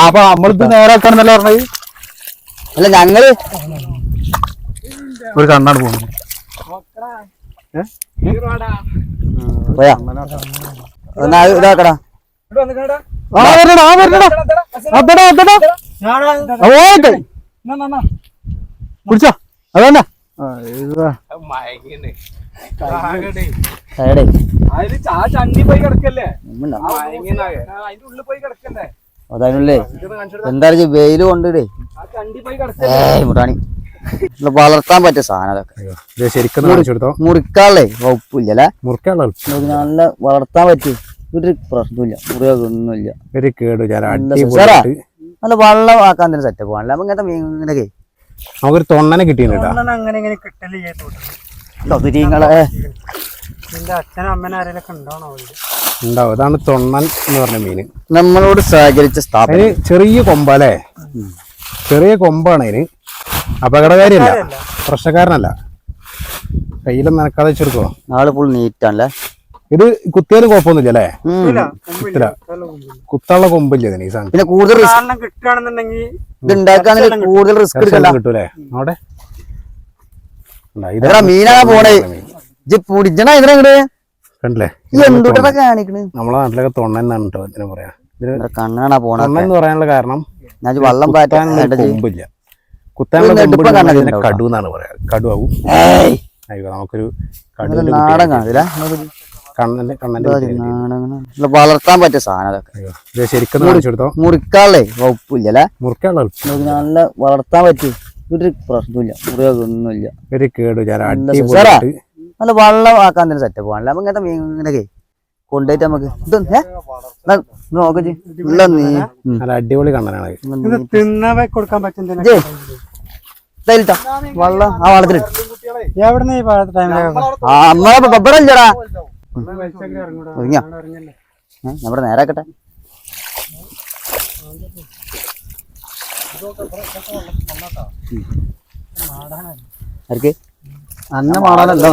അപ്പൊ നമ്മളിത് നേരാക്കാണെന്നല്ല പറഞ്ഞത്. അല്ല ഞങ്ങള് ഒരു കണ്ണാണ് പോകുന്നത്. ഇതാക്കടാ കുടിച്ചോ അതന്നെ അതല്ലേ എന്താ വെയില് കൊണ്ടിടേ മുട്ടാണി വളർത്താൻ പറ്റിയ സാധനം അതൊക്കെ ശരിക്കും മുറിക്കാളേ വകുപ്പില്ലല്ലേ മുറിക്കാനുള്ള നല്ല വളർത്താൻ പറ്റി ഒരു പ്രശ്നമില്ല മുറിയൊന്നുമില്ല ഒരു കേട് നല്ല വെള്ളം ആക്കാൻ തന്നെ സെറ്റപ്പ് ആണല്ലോ അപ്പൊ ഇങ്ങനത്തെ മീനൊക്കെ നമുക്കൊരു തൊണ്ണനെ കിട്ടിയിട്ടാ ഉണ്ടാവും. അതാണ് തൊണ്ണൻ എന്ന് പറഞ്ഞ മീന്. നമ്മളോട് സഹകരിച്ച സ്ഥാപനം ചെറിയ കൊമ്പ അല്ലേ, ചെറിയ കൊമ്പാണ് അതിന്. അപകടകാരിയല്ല, പ്രശ്നക്കാരനല്ല. കയ്യിലും നനക്കാതെ വെച്ചെടുക്കോ. ആള് ഫുൾ നീറ്റാണല്ലേ. ഇത് കുത്തിയാലും കുഴപ്പമൊന്നുമില്ല അല്ലേ. കുത്താനുള്ള കൊമ്പില്ല ഇതിന്. ഈ സാധനം പിന്നെ കൂടുതൽ കൂടുതൽ റിസ്ക് കിട്ടൂലേ. അവിടെ മീനാ പോണേ പിടിച്ചണ ഇതിനെ കണ്ടില്ലേ. എന്തുട്ടാ കാണിക്കണ്. നമ്മളെ നാട്ടിലൊക്കെ തൊണ്ണെന്നാണ് കേട്ടോ ഇതിനെ പറയാ. കണ്ണാണാ പോണ തൊണ്ണെന്ന് പറയാനുള്ള കാരണം വെള്ളം കൊമ്പില്ല. കുത്താനുള്ള കടു എന്നാണ് പറയാ. കടു ആവും. നമുക്കൊരു നാടൻ കാണില്ല. വളർത്താൻ പറ്റിയ സാധനം അതൊക്കെ ശരിക്കും മുറിക്കാളേ വകുപ്പില്ലല്ലേ. മുറിക്കാനുള്ള നല്ല വളർത്താൻ പറ്റി ഒരു പ്രശ്നമില്ല മുറിയൊന്നുമില്ല. ഒരു കേട് നല്ല വെള്ളം ആക്കാൻ തന്നെ സെറ്റപ്പ് ആണല്ലോ അപ്പൊ ഇങ്ങനത്തെ മീനൊക്കെ കൊണ്ടുപോയിട്ട് നമുക്ക് നല്ല അടിപൊളി കണ്ണനാണ്. വെള്ളം ആ വളത്തിലിട്ട് ബബ്ബറല്ലടാ നമ്മുടെ നേരാക്കട്ടെ. ആർക്ക് അന്ന മാടാനല്ല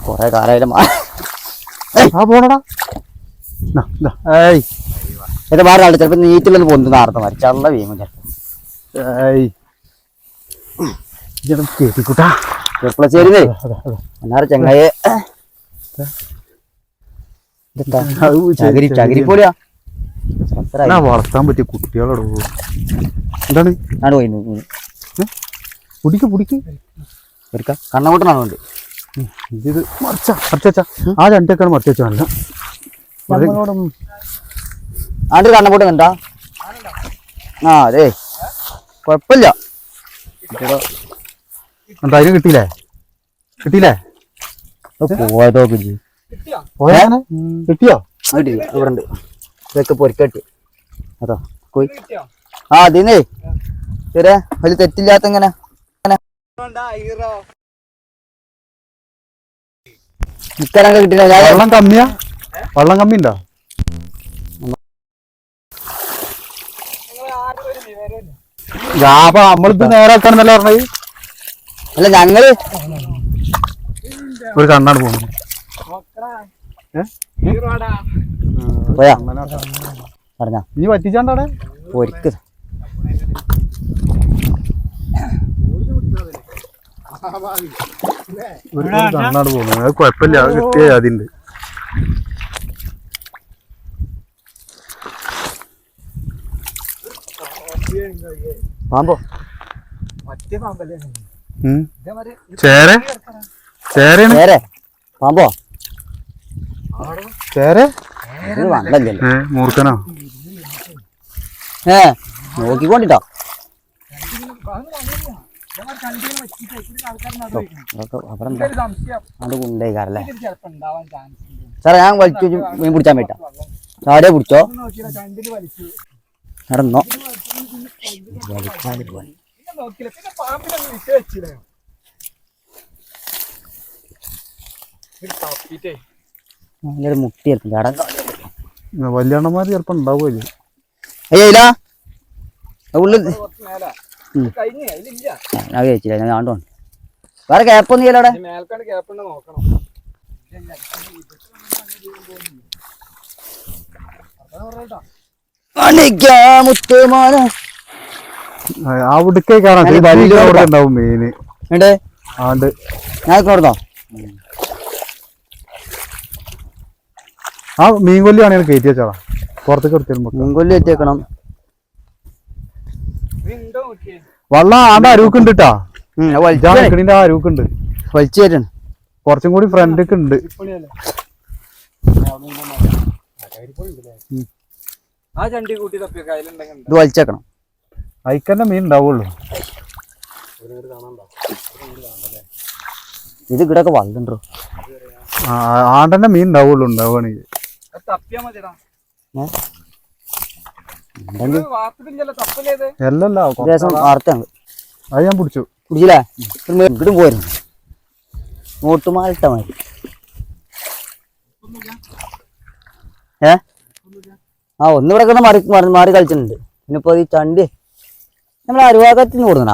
കൊറേ കാലം പോണടാ. ഇത് മാറാണ്ട് ചിലപ്പോ നീറ്റിലൊന്ന് പൊന്തുന്ന ആർത്ത മരിച്ചുള്ള വീങ്ങും ചിലപ്പോ ചെറുപ്പളശ്ശേരിന്നേ എന്നാറ് ചെങ്ങായെ ചകിരിപ്പോലിയാ വളർത്താൻ പറ്റിയ കുട്ടികളോട് എന്താണ് കണ്ണമുട്ടനാണ്. ഇത് മറിച്ച ആ രണ്ടേക്കാണ് മറിച്ച വെച്ചാൽ ആണ്ട് കണ്ണമുട്ട കണ്ടാ. ആ അതെ കൊഴപ്പില്ല. എന്തായാലും കിട്ടിയില്ലേ പോയതോ കിട്ടിയോ കിട്ടില്ല. ഇവിടെ ഉണ്ട് ഇതൊക്കെ പൊരിക്കട്ടി അതോ പോയി. ആ അതിനേ ശരിയാ വലിയ തെറ്റില്ലാത്ത ഇങ്ങനെ ഇത്തരങ്ങൾ കിട്ടില്ല. വെള്ളം കമ്മി ഉണ്ടോ? അപ്പൊ നമ്മളിത് നേരാക്കാണെന്നല്ല പറഞ്ഞത്. അല്ല ഞങ്ങള് ഒരു കണ്ണാണ് പോകുന്നത്. പോയാ പറഞ്ഞ ഇനി പറ്റിച്ചാണ്ടവിടെ പൊരിക്ക് ഒരു കണ്ണാണ് പോകുന്നത്. അത് കുഴപ്പമില്ല, അത് കിട്ടിയ അതിണ്ട്. പാമ്പോ ചേര പാമ്പോ മൂർഖനോ നോക്കിക്കൊണ്ടിട്ടോ. അത് കൊണ്ടേക്കാറല്ലേ സാറേ. ഞാൻ വലിച്ചു മീൻ പിടിച്ചാൻ പറ്റാ. ചാടിയെ പിടിച്ചോ നടന്നോ. നല്ലൊരു മുട്ടി വല്യണ്ണന്മാര് ചിലപ്പോ ഉണ്ടാവുമല്ലോ. അയ്യല്ല ഉള്ളിൽ ഞാൻ കഴിച്ചില്ല. ഞാൻ കാണ്ടോണ്ട് വേറെ ക്യാപ്പൊന്നും ചെയ്യല്ലോ അവിടെ. മുത്തേമാന അവിടേക്കേ കാണാം ഉണ്ടാവും മീന് വേണ്ടേ ആണ്ട് ഞാൻ കൊടുത്തോ ആ മീൻ കൊല്ലിയാണ് കയറ്റി വെച്ചാളാ പുറത്തേക്ക് എടുത്തിരുമ്പോ മീൻകൊല്ലി വെച്ചേക്കണം വള്ളം ആണ്ട് അരുവുക്കുണ്ട് കേട്ടാ വലിച്ചു അരുവുക്കുണ്ട് കയറ്റാണ് കുറച്ചും കൂടി ഫ്രണ്ടൊക്കെ ഉണ്ട് ഇത് വലിച്ചേക്കണം അയക്കന്നെ മീൻ ഉണ്ടാവുള്ളൂ ഇത് ഇവിടെയൊക്കെ വള്ളുണ്ടോ ആണ്ടന്നെ മീൻ ഉണ്ടാവുള്ളൂ ഉണ്ടാവുകയാണെങ്കിൽ വാർത്തയാണ് അത് ഞാൻ പിടിച്ചു പിടിച്ചില്ലേ ഇങ്ങോട്ടും പോയിരുന്നു നോട്ടുമാലിട്ട മാതിരി ഒന്ന് ഇവിടെ മാറി മാറി കളിച്ചിട്ടുണ്ട് പിന്നെ ഇപ്പൊ ഈ ചണ്ടി നമ്മൾ അരുവാകത്തിന് കൊടുക്കണ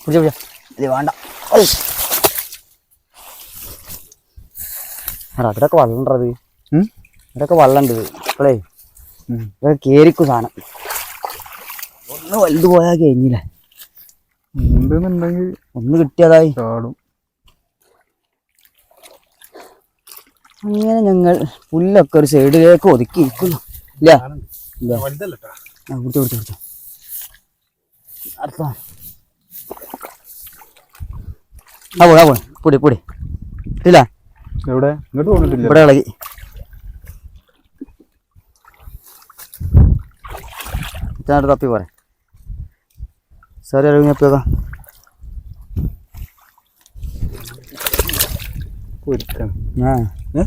പിടിച്ച വേണ്ട അതിലൊക്കെ വള്ളണ്ടത് ഇതൊക്കെ വള്ളണ്ട് ഇപ്പോഴേ ഇതൊക്കെ കേരിക്കും സാധനം ഒന്ന് വലുത് പോയാൽ കഴിഞ്ഞില്ലേ ഒന്ന് കിട്ടിയതായി ചാടും അങ്ങനെ ഞങ്ങൾ പുല്ലൊക്കെ ഒരു സൈഡിലേക്ക് ഒതുക്കി ഇരിക്കുന്നു ഇല്ല പിടിച്ചോ അടുത്ത പൊടി പൊടി ഇല്ല എവിടെ ഇങ്ങോട്ട് പോന്നിട്ടില്ല ഇവിടെ ഇളകി തപ്പി പോരെ സാറി ഇറങ്ങി തപ്പിയോക്കാം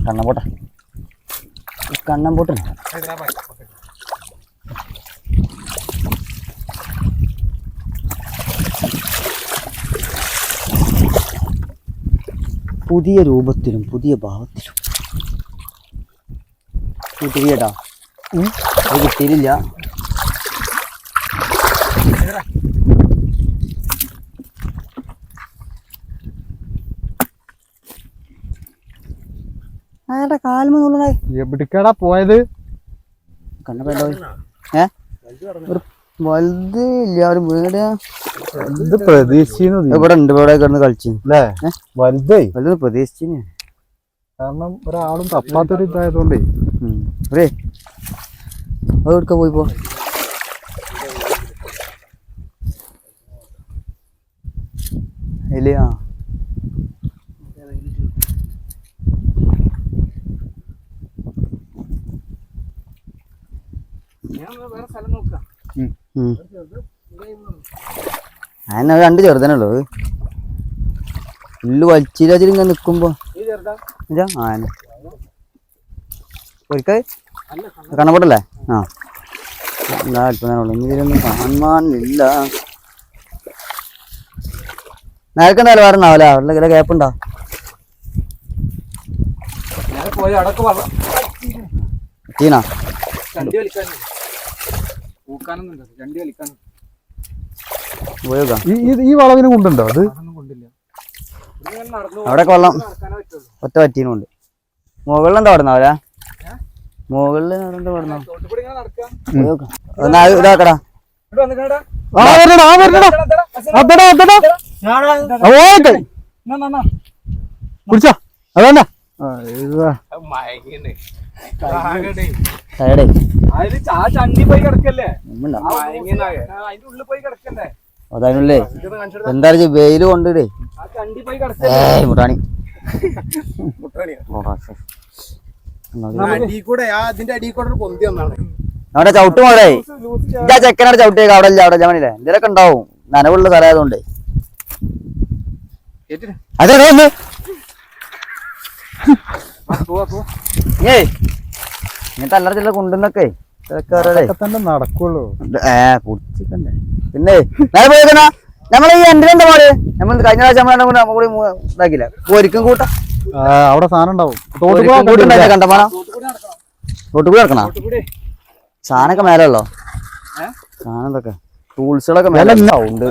കണ്ണമ്പോട്ടെ കണ്ണമ്പോട്ടെ പുതിയ രൂപത്തിലും പുതിയ ഭാവത്തിലും കിട്ടിയിട്ടാ അത് കിട്ടിയില്ല അയാളുടെ കാൽമ എവിടേക്കാടാ പോയത് കണ്ണപ്പോ വലുത് ഇല്ല ഒരു വീട് പ്രതീക്ഷിച്ചു ഇവിടെ ഉണ്ട് ഇവിടെ കിടന്ന് കളിച്ചു അല്ലേ വലുതേ വലുത് പ്രതീക്ഷിച്ചു കാരണം ഒരാളും തപ്പാത്തൊരു ഇതായതുകൊണ്ടേ അത് എടുക്ക പോയിപ്പോ ഇല്ല അതിനെ രണ്ട് ചെറുതനുള്ളൂ പുല്ല് വലിച്ചിങ്ങനെ നിക്കുമ്പോ ഒരിക്കൽ കണ്ണപ്പോട്ടല്ലേ എന്താ അല്പനേരമുള്ളൂ ഇനി ഇതിലൊന്നും കാണാനില്ല നേരക്കെന്തായാലും വരണാവല്ലേ അവരുടെ കിലോ ഗ്യാപ്പുണ്ടോ ചീനാ ഈ വളവിന് കൊണ്ടുണ്ടോ അത് അവിടെ വെള്ളം ഒറ്റ പറ്റീനുണ്ട് മുകളിൽ എന്താ പറഞ്ഞാവല മുകളിൽ ഇതാക്കടാ കുടിച്ചോ അതന്നെ അതല്ലേ എന്താ വെയില് കൊണ്ടിടേ മുട്ടാണി അവിടെ ചവിട്ട് മോളെ ഇതാ ചെക്കനോട് ചവിട്ടിയേക്ക് അവിടെ ഇല്ല അവിടെ ജമനില്ലേ എന്തിനൊക്കെ ഉണ്ടാവും നനവുള്ള സ്ഥലമായതുകൊണ്ട് അതെ ഒന്ന് ഇങ്ങനത്തെ അല്ലറ ചില്ല കൊണ്ടുവന്നൊക്കെ നടക്കുള്ളൂ കുടിച്ചിട്ടല്ലേ പിന്നെ നേരെ പോയേക്കണ നമ്മള് ഈ എന്റെ എന്താ പാട് നമ്മൾ കഴിഞ്ഞ പ്രാവശ്യം നമ്മളെ ഇതാക്കില്ല ഒരിക്കും കൂട്ടം അവിടെ സാധനം ഉണ്ടാവും കണ്ടമാണോ തോട്ടുകൂടി നടക്കണ സാധനമൊക്കെ മേലെ ഉള്ളോ സാധനം എന്തൊക്കെ ടൂൾസുകളൊക്കെ മേലെ ഉണ്ട്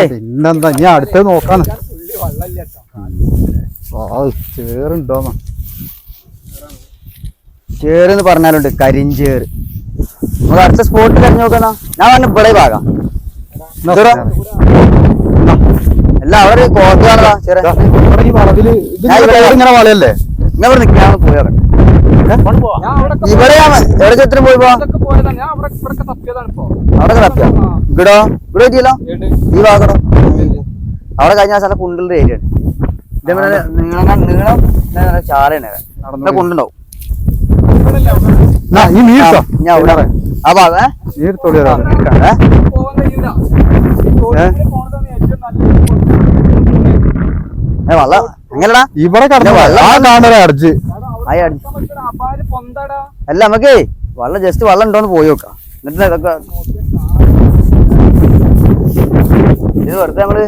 പിന്നെന്താ ഞാൻ അടുത്തത് നോക്കാണ് ചേറുണ്ടോന്നാ ചേറെന്ന് പറഞ്ഞാലുണ്ട് കരിഞ്ചേറ്. നമ്മൾ അടുത്ത സ്പോട്ട് കഴിഞ്ഞ് നോക്കാ. ഞാൻ പറഞ്ഞ ഇവിടെ ഭാഗം അല്ല അവര് കോട്ടയാണതാ ചെറിയ ഈ വളവില് ഇങ്ങനെ വളയല്ലേ? ഞാൻ ഇവിടെ നിൽക്കാൻ പോയോട്ടെ. ഇവിടെ എവിടെ ചെത്തിനും പോയി പോവാ. അവിടെ തപ്പിയോ? ഇവിടോ ഇവിടെ പറ്റിയല്ലോ. ഈ ഭാഗടോ അവിടെ കഴിഞ്ഞ സ്ഥലം കുണ്ടുള്ള ഏരിയ ആണ്. ഇതേപോലെ നീളം ചാലയാണ്. ഇവിടെ കുണ്ടുണ്ടാവും. ഞാൻ അവിടെ ആ ഭാഗം വള്ളം എങ്ങനെടാ ഇവിടെ അടച്ച് അല്ല നമുക്കേ വെള്ളം ജസ്റ്റ് വെള്ളം ഉണ്ടോന്ന് പോയി നോക്കാം. എന്നിട്ട് ഇതൊക്കെ ഇത് വെറുതെ നമ്മള്